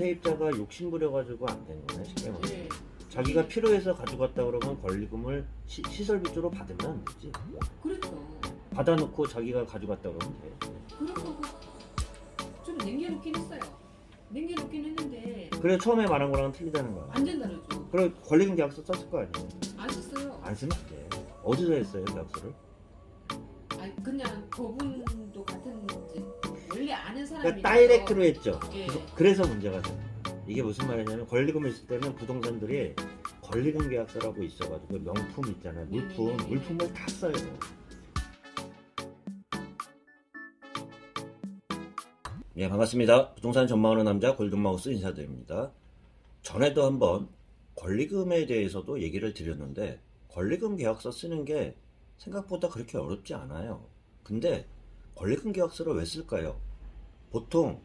세입자가 욕심부려가지고 안 된 거네, 쉽게 말해서. 네. 자기가 필요해서 가져갔다 그러면 권리금을 시설비조로 받으면 안 되지. 그렇죠. 받아놓고 자기가 가져갔다 그러면 돼. 그렇고 좀 남겨놓긴 했어요. 남겨놓긴 했는데 그래 처음에 말한 거랑 틀리다는 거야. 완전 다르죠. 그래 권리금 계약서 썼을 거 아니에요. 안 썼어요. 안 쓰면 안 돼. 어디서 했어요 계약서를? 아니 그냥 그분도 같은 이제 원래 아는 사람이 그러니까 다이렉트로 했죠. 예. 그래서 문제가 돼. 이게 무슨 말이냐면 권리금을 있을 때는 부동산들이 권리금 계약서라고 있어가지고 명품 있잖아요. 물품을 다 써요. 네, 반갑습니다. 부동산 전망하는 남자 골든마우스 인사드립니다. 전에도 한번 권리금에 대해서도 얘기를 드렸는데 권리금 계약서 쓰는 게 생각보다 그렇게 어렵지 않아요. 근데 권리금 계약서를 왜 쓸까요? 보통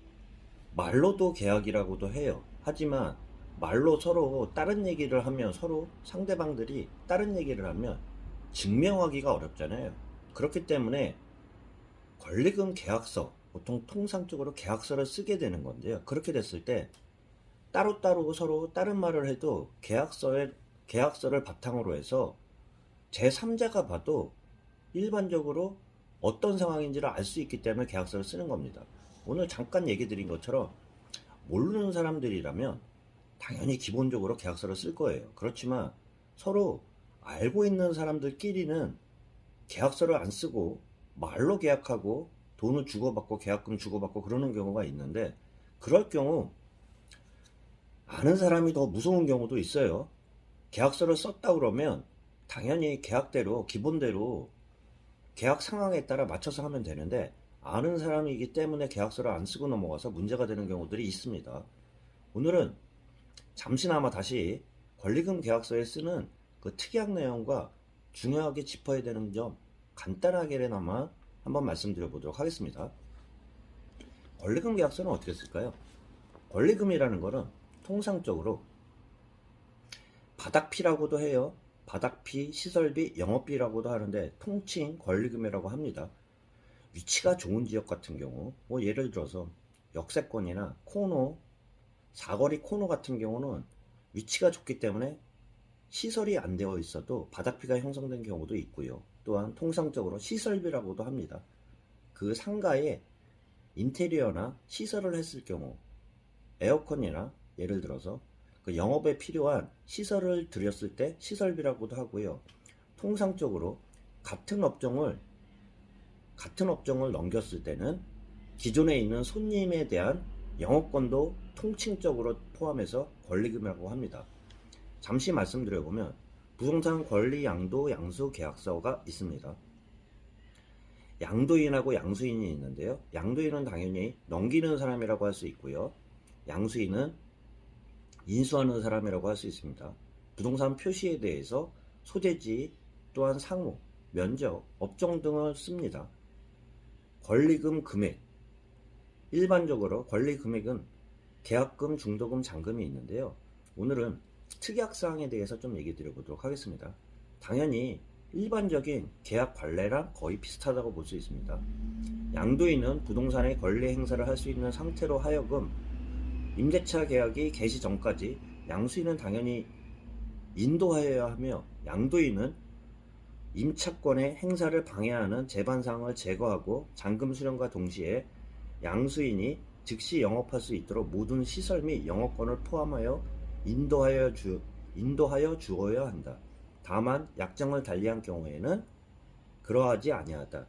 말로도 계약이라고도 해요. 하지만 말로 서로 다른 얘기를 하면 서로 상대방들이 다른 얘기를 하면 증명하기가 어렵잖아요. 그렇기 때문에 권리금 계약서, 보통 통상적으로 계약서를 쓰게 되는 건데요. 그렇게 됐을 때 따로따로 서로 다른 말을 해도 계약서를 바탕으로 해서 제3자가 봐도 일반적으로 어떤 상황인지를 알 수 있기 때문에 계약서를 쓰는 겁니다. 오늘 잠깐 얘기 드린 것처럼 모르는 사람들이라면 당연히 기본적으로 계약서를 쓸 거예요. 그렇지만 서로 알고 있는 사람들끼리는 계약서를 안 쓰고 말로 계약하고 돈을 주고받고 계약금 주고받고 그러는 경우가 있는데 그럴 경우 아는 사람이 더 무서운 경우도 있어요. 계약서를 썼다 그러면 당연히 계약대로 기본대로 계약 상황에 따라 맞춰서 하면 되는데 아는 사람이기 때문에 계약서를 안 쓰고 넘어가서 문제가 되는 경우들이 있습니다. 오늘은 잠시나마 다시 권리금 계약서에 쓰는 그 특약 내용과 중요하게 짚어야 되는 점 간단하게나마 한번 말씀드려 보도록 하겠습니다. 권리금 계약서는 어떻게 쓸까요? 권리금이라는 거는 통상적으로 바닥피라고도 해요. 바닥피, 시설비, 영업비라고도 하는데 통칭 권리금이라고 합니다. 위치가 좋은 지역 같은 경우 뭐 예를 들어서 역세권이나 코너, 사거리 코너 같은 경우는 위치가 좋기 때문에 시설이 안 되어 있어도 바닥피가 형성된 경우도 있고요. 또한 통상적으로 시설비라고도 합니다. 그 상가에 인테리어나 시설을 했을 경우 에어컨이나 예를 들어서 그 영업에 필요한 시설을 들였을 때 시설비라고도 하고요. 통상적으로 같은 업종을 넘겼을 때는 기존에 있는 손님에 대한 영업권도 통칭적으로 포함해서 권리금이라고 합니다. 잠시 말씀드려보면 부동산 권리 양도 양수 계약서가 있습니다. 양도인하고 양수인이 있는데요. 양도인은 당연히 넘기는 사람이라고 할 수 있고요. 양수인은 인수하는 사람이라고 할 수 있습니다. 부동산 표시에 대해서 소재지 또한 상호, 면적, 업종 등을 씁니다. 권리금 금액, 일반적으로 권리 금액은 계약금, 중도금, 잔금이 있는데요. 오늘은 특약사항에 대해서 좀 얘기 드려보도록 하겠습니다. 당연히 일반적인 계약 관례랑 거의 비슷하다고 볼 수 있습니다. 양도인은 부동산의 권리 행사를 할 수 있는 상태로 하여금 임대차 계약이 개시 전까지 양수인은 당연히 인도하여야 하며 양도인은 임차권의 행사를 방해하는 제반사항을 제거하고 잔금 수령과 동시에 양수인이 즉시 영업할 수 있도록 모든 시설 및 영업권을 포함하여 인도하여 주어야 한다. 다만 약정을 달리한 경우에는 그러하지 아니하다.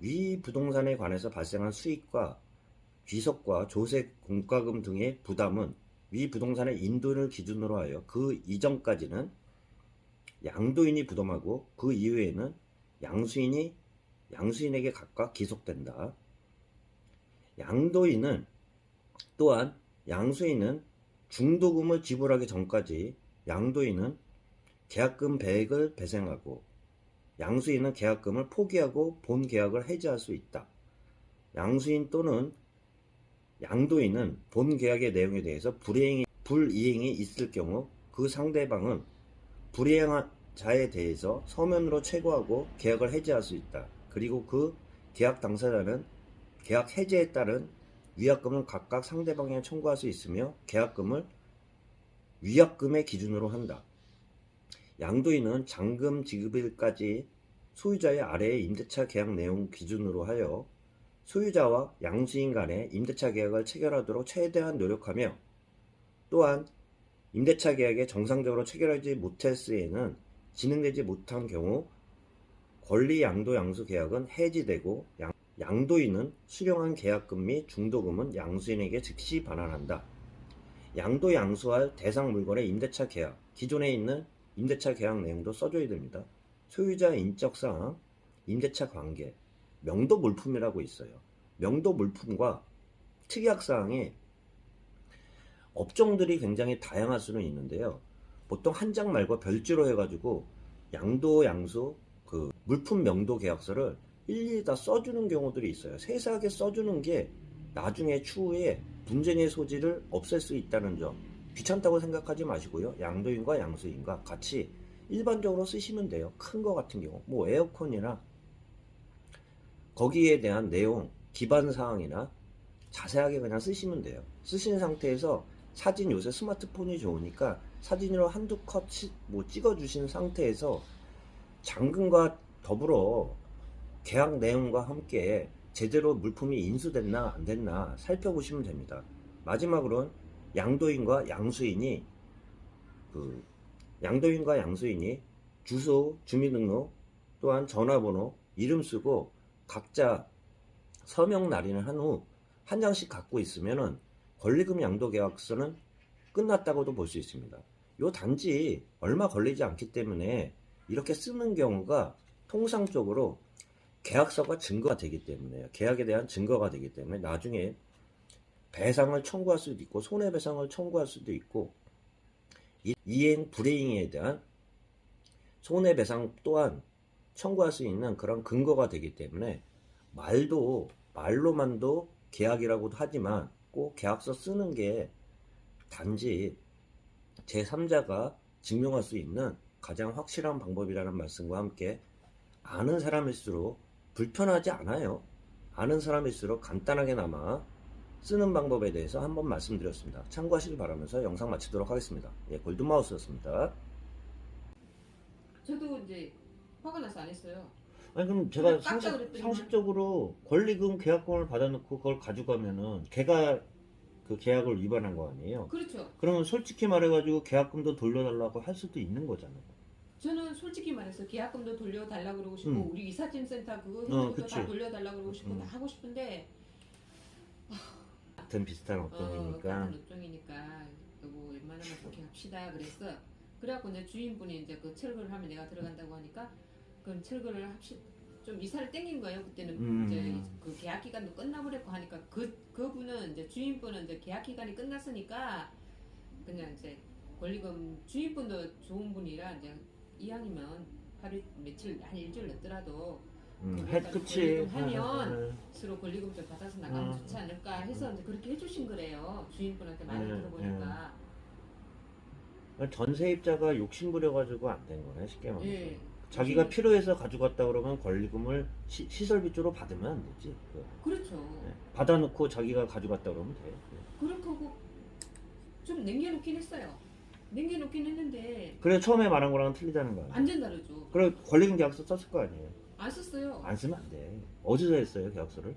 위 부동산에 관해서 발생한 수익과 귀속과 조세 공과금 등의 부담은 위 부동산의 인도인을 기준으로 하여 그 이전까지는 양도인이 부담하고 그 이후에는 양수인에게 각각 기속된다. 또한 양수인은 중도금을 지불하기 전까지 양도인은 계약금 배액을 배상하고 양수인은 계약금을 포기하고 본 계약을 해지할 수 있다. 양수인 또는 양도인은 본 계약의 내용에 대해서 불이행이 있을 경우 그 상대방은 불이행한 자에 대해서 서면으로 체고하고 계약을 해지할 수 있다. 그리고 그 계약 당사자는 계약 해지에 따른 위약금은 각각 상대방에 청구할 수 있으며 계약금을 위약금의 기준으로 한다. 양도인은 잔금 지급일까지 소유자의 아래의 임대차 계약 내용 기준으로 하여 소유자와 양수인 간의 임대차 계약을 체결하도록 최대한 노력하며, 또한 임대차 계약에 정상적으로 체결하지 못했으에는 진행되지 못한 경우 권리 양도 양수 계약은 해지되고 양도인은 수령한 계약금 및 중도금은 양수인에게 즉시 반환한다. 양도 양수할 대상 물건의 임대차 계약, 기존에 있는 임대차 계약 내용도 써줘야 됩니다. 소유자 인적사항, 임대차 관계, 명도 물품이라고 있어요. 명도 물품과 특약사항이 업종들이 굉장히 다양할 수는 있는데요. 보통 한 장 말고 별지로 해가지고 양도 양수 그 물품 명도 계약서를 일일이 다 써주는 경우들이 있어요. 세세하게 써주는 게 나중에 추후에 분쟁의 소지를 없앨 수 있다는 점, 귀찮다고 생각하지 마시고요. 양도인과 양수인과 같이 일반적으로 쓰시면 돼요. 큰 거 같은 경우 뭐 에어컨이나 거기에 대한 내용, 기반 사항이나 자세하게 그냥 쓰시면 돼요. 쓰신 상태에서 사진, 요새 스마트폰이 좋으니까 사진으로 한두 컷 뭐 찍어주신 상태에서 잔금과 더불어 계약 내용과 함께 제대로 물품이 인수됐나 안 됐나 살펴보시면 됩니다. 마지막으로는 양도인과 양수인이 주소, 주민등록, 또한 전화번호, 이름 쓰고 각자 서명 날인을 한 후 한 장씩 갖고 있으면은 권리금 양도 계약서는 끝났다고도 볼 수 있습니다. 요 단지 얼마 걸리지 않기 때문에 이렇게 쓰는 경우가 통상적으로 계약서가 증거가 되기 때문에, 계약에 대한 증거가 되기 때문에 나중에 배상을 청구할 수도 있고 손해배상을 청구할 수도 있고 이행 불이행에 대한 손해배상 또한 청구할 수 있는 그런 근거가 되기 때문에 말로만도 계약이라고도 하지만 꼭 계약서 쓰는 게 단지 제3자가 증명할 수 있는 가장 확실한 방법이라는 말씀과 함께 아는 사람일수록 불편하지 않아요. 아는 사람일수록 간단하게나마 쓰는 방법에 대해서 한번 말씀드렸습니다. 참고하시길 바라면서 영상 마치도록 하겠습니다. 예, 골든마우스였습니다. 저도 이제 화가 나서 안 했어요. 아니 그럼 제가 깜짝 그랬더니만. 상식적으로 권리금 계약금을 받아놓고 그걸 가져가면은 걔가 그 계약을 위반한 거 아니에요? 그렇죠. 그러면 솔직히 말해가지고 계약금도 돌려달라고 할 수도 있는 거잖아요. 저는 솔직히 말해서 계약금도 돌려달라고 그러고 싶고 우리 이삿짐센터 그거 해놓은 것도 그치. 다 돌려달라고 그러고 싶고 다 하고 싶은데 같은 비슷한 업종이니까. 같은 업종이니까 뭐 웬만하면 그렇게 합시다 그랬어. 그래갖고 이제 주인분이 이제 그 철거를 하면 내가 들어간다고 하니까 그럼 철거를 좀 이사를 땡긴 거예요. 그때는 이제 그 계약 기간도 끝나버렸고 하니까 그분은 이제 주인분은 이제 계약 기간이 끝났으니까 그냥 이제 권리금 주인분도 좋은 분이라 이제 이왕이면 하루 며칠 한 일주일 늦더라도 그치. 권리금 하면 서로 권리금 좀 받아서 나가면 좋지 않을까 해서 이제 그렇게 해주신 거래요. 주인분한테 말을 들어보니까. 전세입자가 욕심부려가지고 안 된 거네, 쉽게 말해서. 예. 자기가 필요해서 가져갔다 그러면 권리금을 시설비 쪽으로 받으면 안 되지. 그렇죠. 받아놓고 자기가 가져갔다 그러면 돼. 그렇게 하고 좀 남겨놓긴 했어요. 남겨놓긴 했는데 그래 처음에 말한 거랑은 틀리다는 거야. 완전 다르죠. 그래 권리금 계약서 썼을 거 아니에요. 안 썼어요. 안 쓰면 안 돼. 어디서 했어요 계약서를?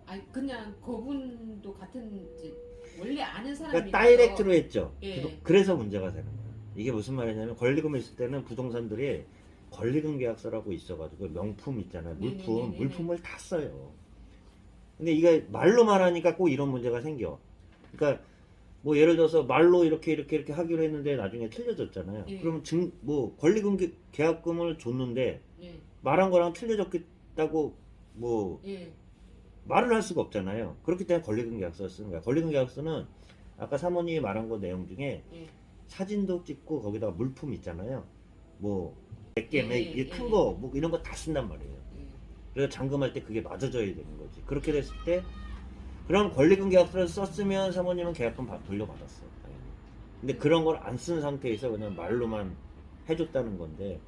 아니 그냥 그분도 같은 이제 원래 아는 사람이 그러니까 다이렉트로 했죠. 예. 그래서 문제가 되는 거야. 이게 무슨 말이냐면 권리금을 있을 때는 부동산들이 권리금 계약서라고 있어가지고 명품 있잖아요. 네네네네네. 물품을 다 써요. 근데 이게 말로만 하니까 꼭 이런 문제가 생겨. 그러니까 뭐 예를 들어서 말로 이렇게 하기로 했는데 나중에 틀려졌잖아요. 예. 그러면 권리금 계약금을 줬는데 예. 말한 거랑 틀려졌다고 뭐 예. 말을 할 수가 없잖아요. 그렇기 때문에 권리금 계약서를 쓰는 거야. 권리금 계약서는 아까 사모님이 말한 거 내용 중에 예. 사진도 찍고 거기다가 물품 있잖아요. 뭐 100개, 예, 큰 거, 뭐 이런 거 다 쓴단 말이에요. 예. 그래서 잔금할 때 그게 맞아져야 되는 거지. 그렇게 됐을 때 그럼 권리금 계약서를 썼으면 사모님은 계약금 돌려받았어. 근데 그런 걸 안 쓴 상태에서 그냥 말로만 해줬다는 건데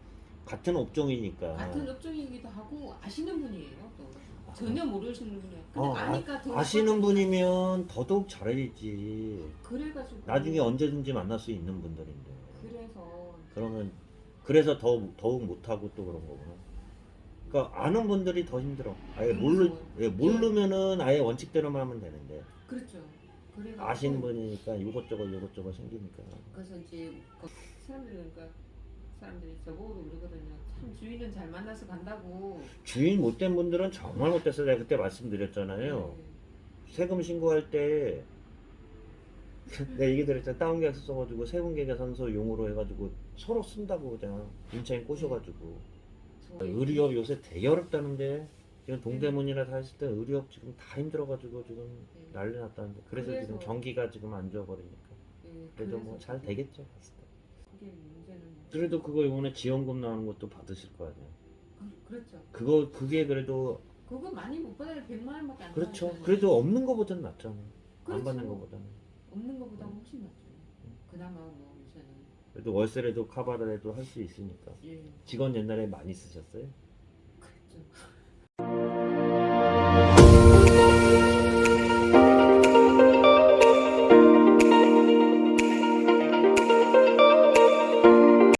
같은 업종이니까. 같은 업종이기도 하고 아시는 분이에요 또. 전혀 모르시는 분이에요. 근데 어, 아니까 더 아시는 분이면 더더욱 잘해야지. 그래가지고 나중에 언제든지 만날 수 있는 분들인데. 그래서 그러면 그래서 더욱 못하고 또 그런 거구나. 그러니까 아는 분들이 더 힘들어. 아예 무서워요. 모르면은 아예 원칙대로만 하면 되는데 그렇죠. 그래가지고 아시는 분이니까 이것저것 생기니까. 그래서 이제 사람들이 저보고도 그러거든요. 참 주인은 잘 만나서 간다고. 주인 못된 분들은 정말 못됐어요. 내가 그때 말씀드렸잖아요. 세금 신고할 때 내가 얘기 드렸잖아. 다운계약서 써가지고 세금계좌선서 용으로 해가지고 서로 쓴다고 그냥 인차인 꼬셔가지고. 의료업 요새 되게 어렵다는데 지금 동대문이나 다 했을 때 의료업 지금 다 힘들어가지고 지금 난리 났다는데 그래서 지금 경기가 지금 안 좋아버리니까 그래도 뭐 잘 되겠죠. 봤을 때. 그게 문제는 그래도 그거 이번에 지원금 나오는 것도 받으실 거 아니에요. 그렇죠. 그게 그래도 그거 많이 못 받아요. 100만 원밖에 안 그렇죠. 나오잖아요. 그래도 없는 거보다는 낫잖아. 안 그렇죠. 받는 거보다는. 없는 것보다 훨씬 낫죠. 그나마 뭐 요새는 그래도 월세라도 카바라도 할 수 있으니까. 예 직원 옛날에 많이 쓰셨어요? 그렇죠.